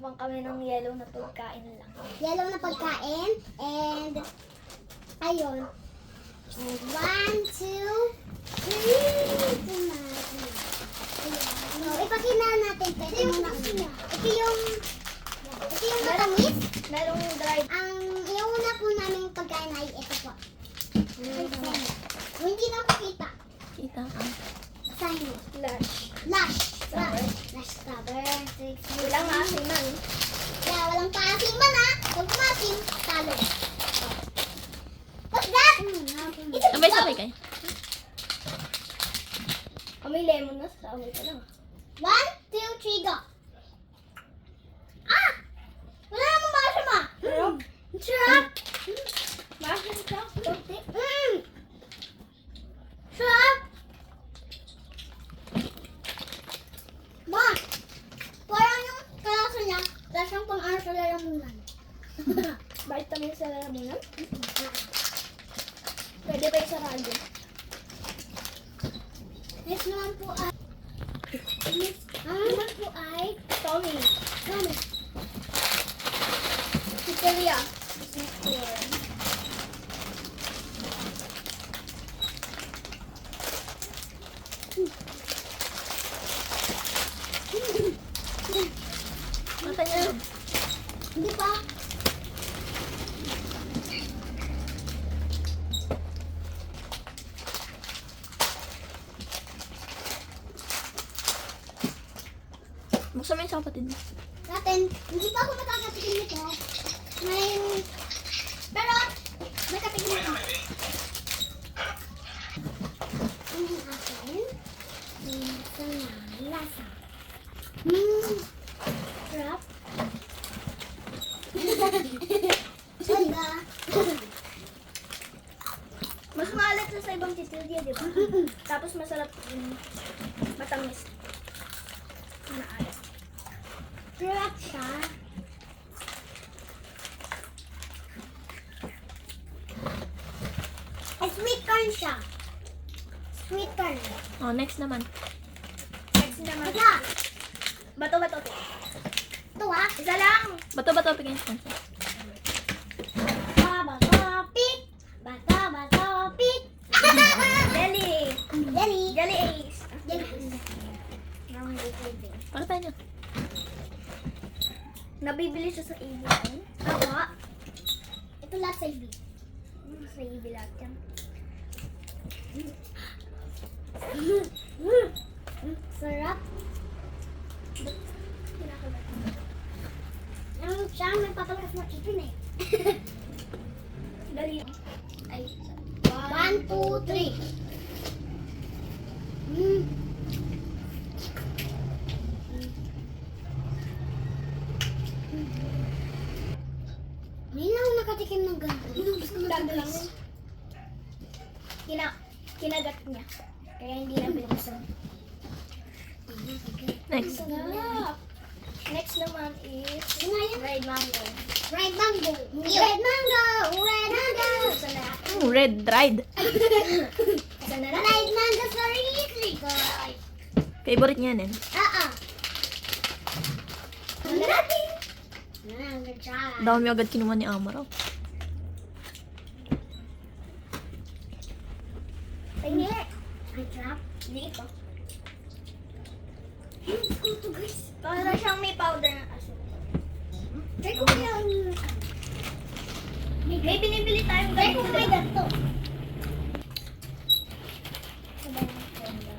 Magmukbang kami ng yellow na pagkain lang. Yellow na pagkain. And, ayun. And 1, 2, 3. So, ipakita natin. Ito yung matamis. Merong dried. Ang iuna po namin pagkain ay ito po. Hindi na makita. Kita ka. Basahin mo. Lush. Lush. Lush cover. Walang maasim man. Kaya walang paasim man ha. Huwag maasim. Talo. What's that? Sabay-sabay kayo. May lemon na sa away ka lang. 1, 2, 3, go. Ah! Wala namang maasim ah. Sarap. Maasim siya. Kunti. Sarap. Ma, parang yung kalasa niya, lasang pang ano sa lalamunan. Vitamin sa lalamunan. Pwede pa yung sarado. Next naman po ay... naman po ay... Tommy. Ano? Pizzeria. Mata niya. Hindi pa. Buksan mo yung sa kapatid mo. Natin, hindi pa ako makakatikin nito. Pero, may katikin ako. Ang akin, sa lasa. Sarap. Ganda. Mas maalat sa ibang chichirya, di ba? Tapos masarap matamis. Maalat. Sarap siya. Sweet corn siya. Sweet corn. Oh, next naman. Next naman. Ito. Bato-bato. Ito ah. Isa lang. Bato-bato, bigyan yung sponsor. Bato-pik. Bato-bato-pik. Jelly. Jelly. Jelly Ace. Jelly. Pakita niyo. Nabibili siya sa EB. Awa. Ito lahat sa ibig. Sa EB lahat yan. Sarap. Ang siya may papalakas na chicken eh. Dali. Ay. 1, 2, 3. Ngayon lang ako nakatikim ng ganito. Gusto ko Ganda lang yun. Kinagat niya. Kaya hindi na binuksan. Next. Sarap. Next naman is red mango. Red mango. Red mango. Red mango. Sana. Red dried. Sana na. Red mango for easy guys. Favorite niya yan. Sana natin. Good job. Dami agad kinuha ni Amaro. Tingin. Good job. Hindi ito. Ito guys. Para siyang may powder ng asin. Try ko kaya ang... May binibili tayong Try ko ganito. may ganito. Sabay ng penda.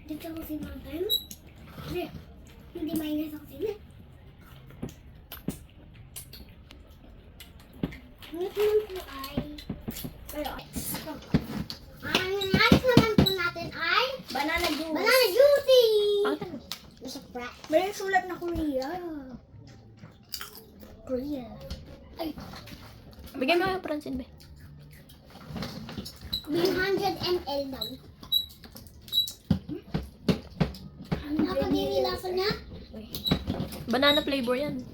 Dito ako sinatay. Hindi maingat ako sila. Ngayon naman po ay... Pero, Ang next naman po natin ay... banana juice. Banana juicy! Pakita niyo. Nasa fry. May sulat na Korea. Korea. Ay, Bigyan mo yung Francine, be. 100 ml daw. Ang nakadiri lasa niya. Banana flavor yan.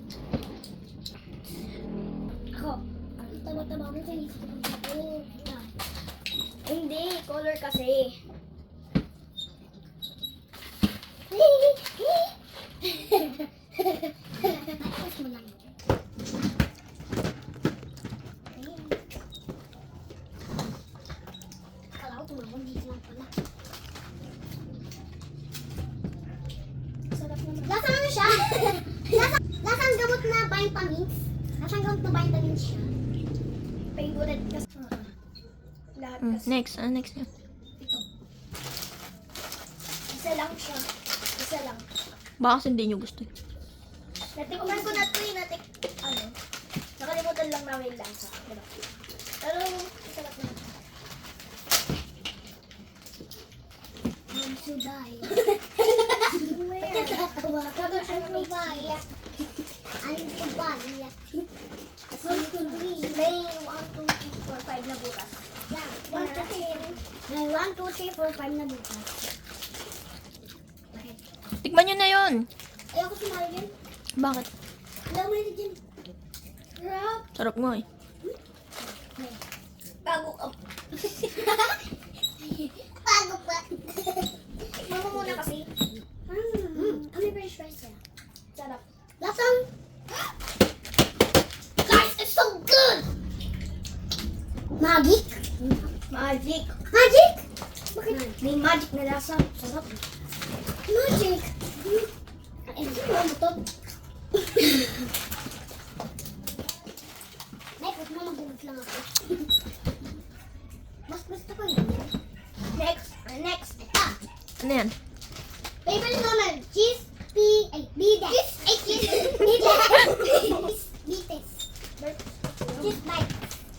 Ako. Ang taba-taba mo sa isip ko. Hindi, color kasi. Lasang gamot na vitamins. Lasang gamot na vitamins siya. Favorite kasi. Lahat kasi. Next. Ano next niya? Ito. Isa lang siya. Isa lang. Baka kasi hindi nyo gusto. Natikman ko na ito eh. Nakalimutan lang namin yung lasa. Diba? Pero, sarap na. I'm so die. Where? Natatawa. Bago siya I'm so die. I'm so die. May 1, 2, 3, 4, 5 na bukas. Yeah. 1, 2, 3, 4, 5 na bukas. Bakit? Tikman nyo na yun. Ayoko sumali din. Bakit? Alam mo yun din. Rob. Sarap nga eh. Bago ka. Bago pa. Tikman mo muna kasi. Ano yung french fries yan? Sarap. Lasang. Guys, it's so good! Magic? Magic. Magic? Bakit? May magic na lasa. Sarap. Magic? Eh, sino mo to? Next, huwag mo magulat lang ako. Mas gusto ko yun. Next. Ano yan? Favorite naman, cheese, bites. Bites. Cheese bites.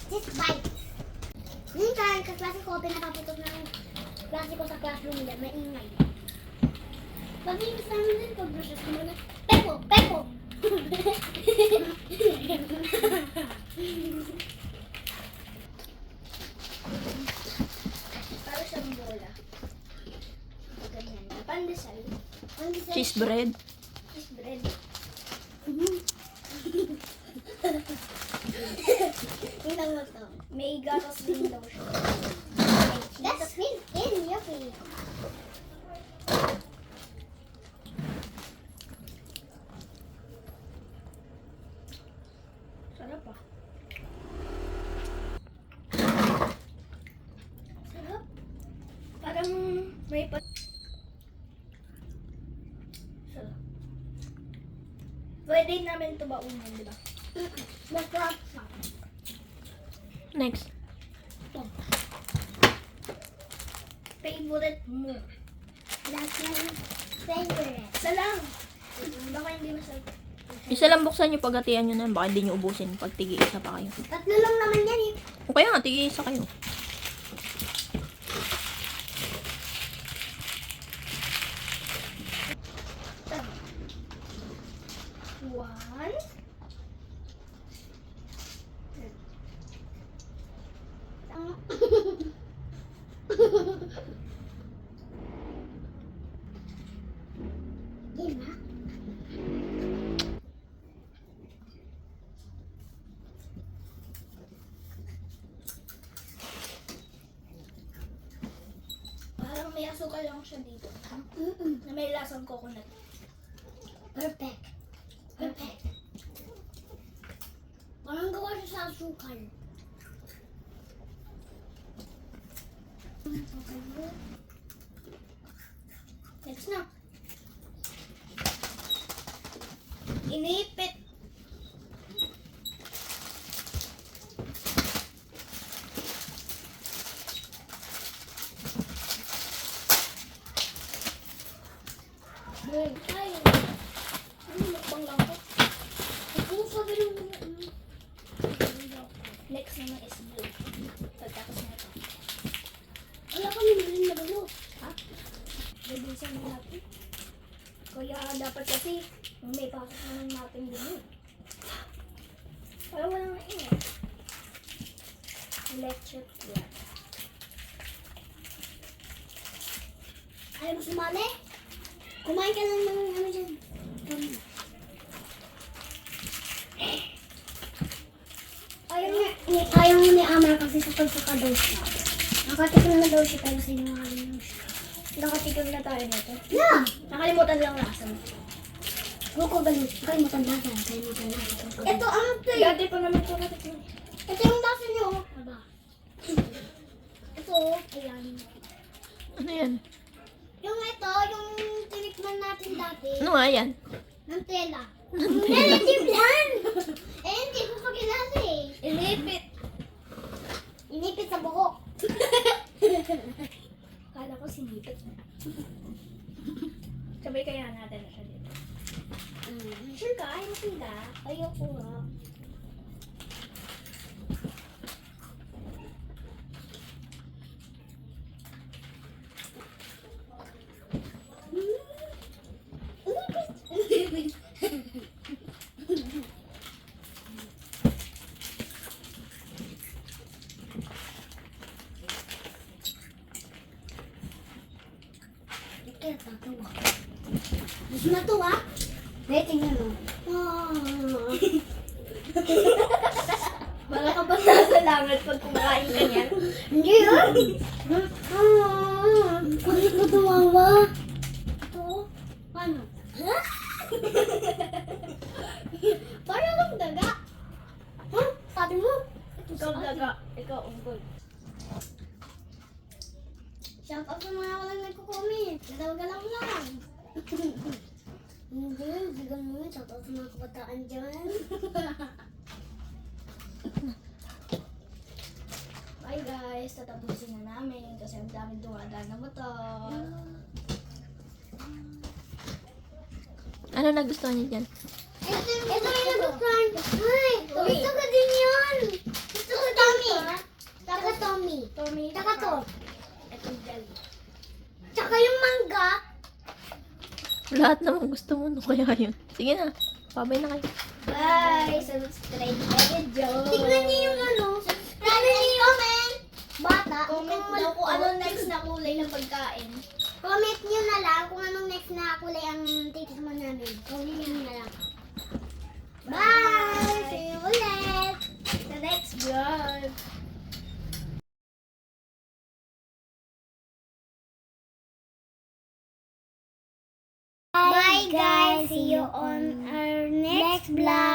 Cheese bites. Minsan, kaklase ko, pinapaputok ng klase ko sa classroom nila, maingay. Pag-iinis namin din, pag-brushes ko muna. Pepo! Para siyang bola. Ganyan. Pandesal. Cheese bread. Cheese bread. Tingnan mo to. May gatas din daw siya. That's sweet and yucky. Sarap ah. Sarap. Parang may sarap. Pwede namin ito baunan, di ba? Masarap. Next. Favorite mo. That's my favorite. Isa lang. Baka hindi masarap. Isa lang buksan nyo, paghatian nyo na. Baka hindi nyo ubusin pag tigi-isa pa kayo. Tatlo lang naman yan eh. O kaya nga, tigi-isa kayo. One. Game ha? Parang may asukal lang siya dito. Na may lasang coconut. Perfect. Perfect. Parang gawa siya sa asukal. Next na. Inipit. Ay, Ano mukbang lang ko? kung sabi nung Next naman is blue. Pagkatapos na ito. wala kami nalin na balo. Ha? Bibilisan na natin. Kaya dapat kasi may pasok naman natin din yun. Para walang naingay. Lecture plan. Ayaw mo sumali? Kumain ka lang ng ano dyan. Ayaw ni Amar kasi sa pagsuka daw siya. Nakatikim na daw siya pero sinungaling daw siya. Nakatikim na tayo nito. Yeah! Nakalimutan lang lasa. Buko ganun. Kalimutan lasa. Kalimutan lasa. Ito ang play. Dati pa naman ito nakatikim. Ito yung lasa niyo. Aba. Ito. Ayan. Ano yan? Yung ito, yung tinikman natin dati. Ano nga yan? Ng tela. Relative yan! Eh, hindi ko pa kilala eh. Inipit. Inipit sa buhok. Kala ko sinipit. Sabay kaya natin na siya dito. Sure ka? Ayaw mo sila? Ayoko nga. Kaya tatawa. Gusto na to ah? Dahil tingnan mo. Baka ka ba nasa langit pag kumakain ka niyan? Hindi ah! Bakit ka tumawa? Ito? Paano? Parang kang daga. Huh? Sabi mo? Ikaw daga. Ikaw unggoy. Shout out sa mga walang nagko-comment. Galaw-galaw lang. Hindi ganun. Shout out sa mga kabataan dyan. Bye guys. Tatapusin na namin kasi ang dami dumadaan na motor. Ano nagustuhan niyo dyan? Ito yung nagustuhan. Ay, gusto ko din yun. Gusto ko Tommy. Taka Tommy. Tommy. Taka to. Itong jelly. Tsaka yung mangga. Lahat naman gusto mo. No kaya yun. Sige na. Pabay na kayo. Bye! Subscribe kayo, Joe! Tignan niyo yung ano. Subscribe and comment. Bata. Comment daw kung ano next na kulay ng pagkain. Comment nyo na lang kung anong next na kulay ang titikman namin. Comment nyo na lang. Bye! See you ulit! The next vlog! Bye guys! See you on our next vlog!